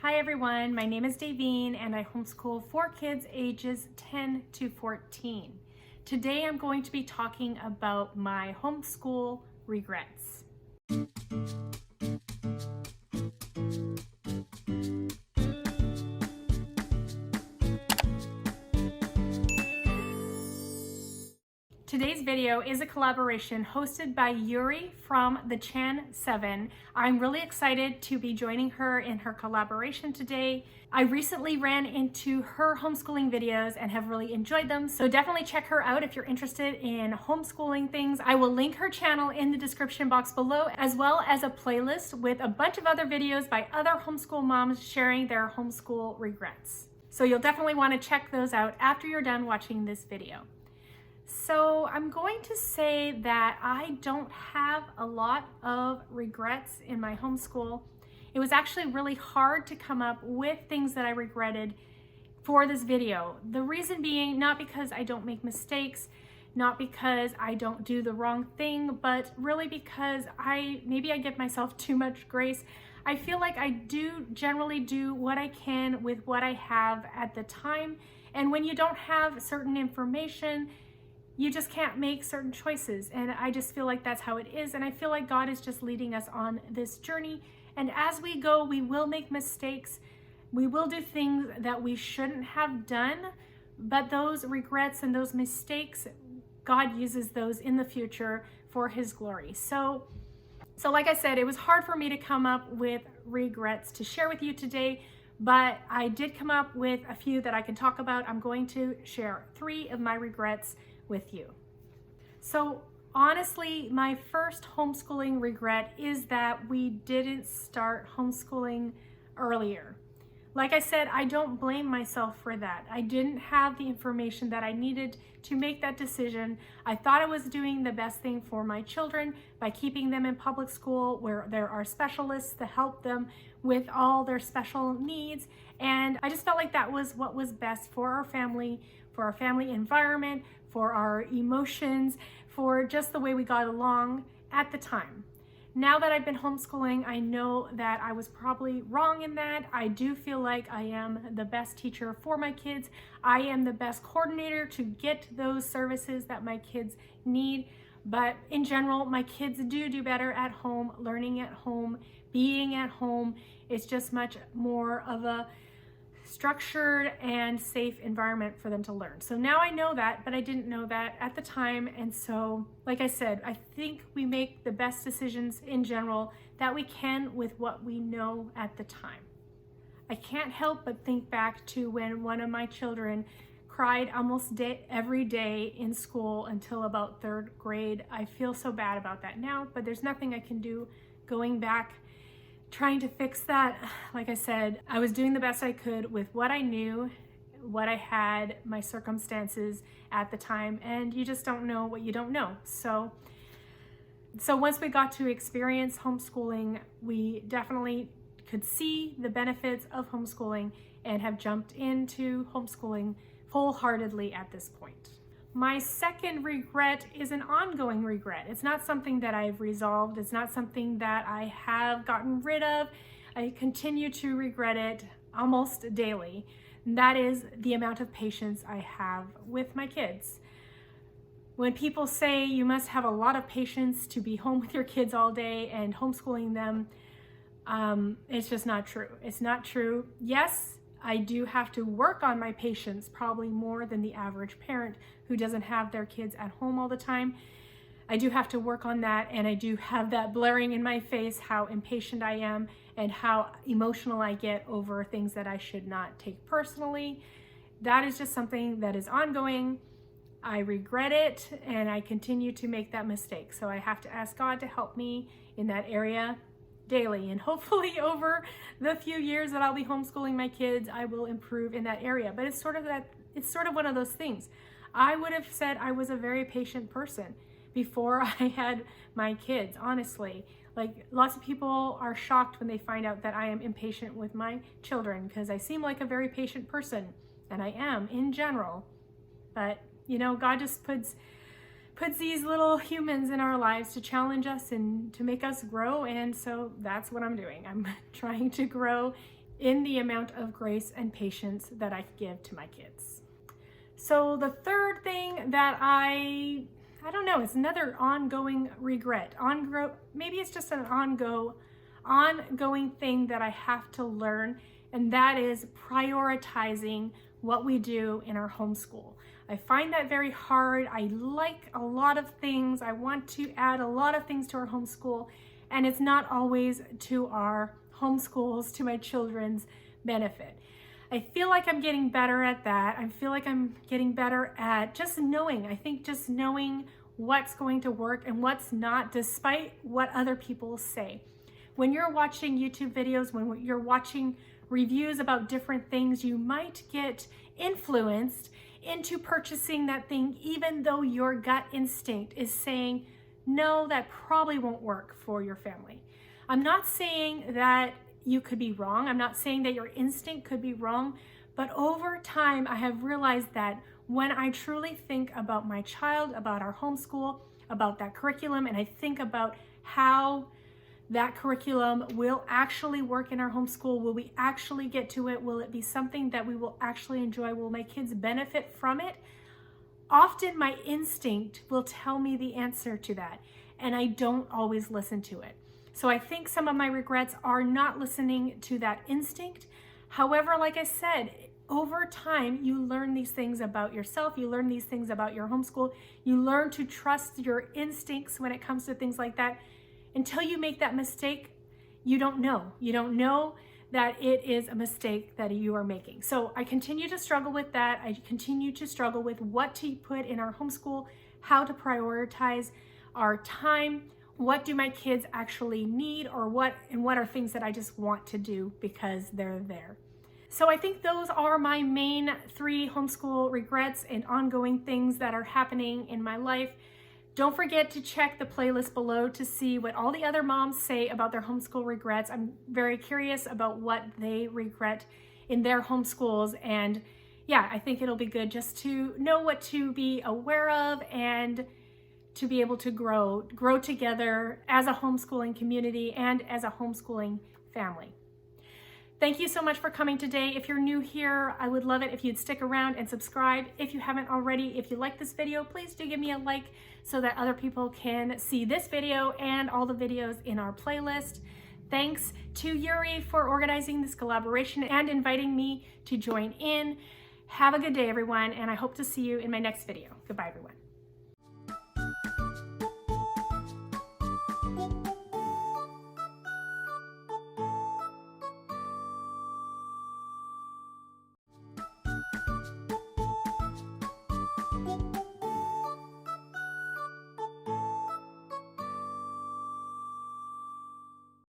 Hi everyone, my name is Davine and I homeschool 4 kids ages 10 to 14. Today I'm going to be talking about my homeschool regrets. Today's video is a collaboration hosted by Yuri from the Chan 7. I'm really excited to be joining her in her collaboration today. I recently ran into her homeschooling videos and have really enjoyed them, so definitely check her out if you're interested in homeschooling things. I will link her channel in the description box below, as well as a playlist with a bunch of other videos by other homeschool moms sharing their homeschool regrets. So you'll definitely want to check those out after you're done watching this video. So I'm going to say that I don't have a lot of regrets in my homeschool. It was actually really hard to come up with things that I regretted for this video. The reason being not because I don't make mistakes, not because I don't do the wrong thing, but really because maybe I give myself too much grace. I feel like I do generally do what I can with what I have at the time. And when you don't have certain information, you just can't make certain choices. And I just feel like that's how it is. And I feel like God is just leading us on this journey. And as we go, we will make mistakes. We will do things that we shouldn't have done, but those regrets and those mistakes, God uses those in the future for His glory. So like I said, it was hard for me to come up with regrets to share with you today, but I did come up with a few that I can talk about. I'm going to share 3 of my regrets with you. So honestly, my first homeschooling regret is that we didn't start homeschooling earlier. Like I said, I don't blame myself for that. I didn't have the information that I needed to make that decision. I thought I was doing the best thing for my children by keeping them in public school where there are specialists to help them with all their special needs. And I just felt like that was what was best for our family environment, for our emotions, for just the way we got along at the time. Now that I've been homeschooling, I know that I was probably wrong in that. I do feel like I am the best teacher for my kids. I am the best coordinator to get those services that my kids need. But in general, my kids do better at home, learning at home, being at home. It's just much more of a structured and safe environment for them to learn. So now I know that, but I didn't know that at the time. And so, like I said, I think we make the best decisions in general that we can with what we know at the time. I can't help but think back to when one of my children cried almost every day in school until about 3rd grade. I feel so bad about that now, but there's nothing I can do going back trying to fix that. Like I said, I was doing the best I could with what I knew, what I had, my circumstances at the time, and you just don't know what you don't know. So once we got to experience homeschooling, we definitely could see the benefits of homeschooling and have jumped into homeschooling wholeheartedly at this point. My second regret is an ongoing regret. It's not something that I've resolved. It's not something that I have gotten rid of. I continue to regret it almost daily. And that is the amount of patience I have with my kids. When people say you must have a lot of patience to be home with your kids all day and homeschooling them, it's just not true. It's not true. Yes, I do have to work on my patience probably more than the average parent who doesn't have their kids at home all the time. I do have to work on that, and I do have that blaring in my face how impatient I am and how emotional I get over things that I should not take personally. That is just something that is ongoing. I regret it, and I continue to make that mistake. So I have to ask God to help me in that area daily, and hopefully over the few years that I'll be homeschooling my kids, I will improve in that area. But it's sort of one of those things. I would have said I was a very patient person before I had my kids, honestly. Like, lots of people are shocked when they find out that I am impatient with my children because I seem like a very patient person, and I am in general. But you know, God just puts these little humans in our lives to challenge us and to make us grow, and so that's what I'm doing. I'm trying to grow in the amount of grace and patience that I give to my kids. So the third thing that I don't know, it's another ongoing regret. Maybe it's just an ongoing thing that I have to learn, and that is prioritizing what we do in our homeschool. I find that very hard. I like a lot of things. I want to add a lot of things to our homeschool, and it's not always to our homeschools, to my children's benefit. I feel like I'm getting better at that. I feel like I'm getting better at just knowing. I think just knowing what's going to work and what's not, despite what other people say. When you're watching YouTube videos, when you're watching reviews about different things, you might get influenced into purchasing that thing, even though your gut instinct is saying, no, that probably won't work for your family. I'm not saying that you could be wrong. I'm not saying that your instinct could be wrong, but over time, I have realized that when I truly think about my child, about our homeschool, about that curriculum, and I think about how that curriculum will actually work in our homeschool, will we actually get to it? Will it be something that we will actually enjoy? Will my kids benefit from it? Often my instinct will tell me the answer to that, and I don't always listen to it. So I think some of my regrets are not listening to that instinct. However, like I said, over time, you learn these things about yourself. You learn these things about your homeschool. You learn to trust your instincts when it comes to things like that. Until you make that mistake, you don't know. You don't know that it is a mistake that you are making. So I continue to struggle with that. I continue to struggle with what to put in our homeschool, how to prioritize our time. What do my kids actually need, or what are things that I just want to do because they're there? So I think those are my main 3 homeschool regrets and ongoing things that are happening in my life. Don't forget to check the playlist below to see what all the other moms say about their homeschool regrets. I'm very curious about what they regret in their homeschools. And yeah, I think it'll be good just to know what to be aware of and to be able to grow together as a homeschooling community and as a homeschooling family. Thank you so much for coming today. If you're new here, I would love it if you'd stick around and subscribe. If you haven't already, if you like this video, please do give me a like so that other people can see this video and all the videos in our playlist. Thanks to Yuri for organizing this collaboration and inviting me to join in. Have a good day, everyone, and I hope to see you in my next video. Goodbye, everyone.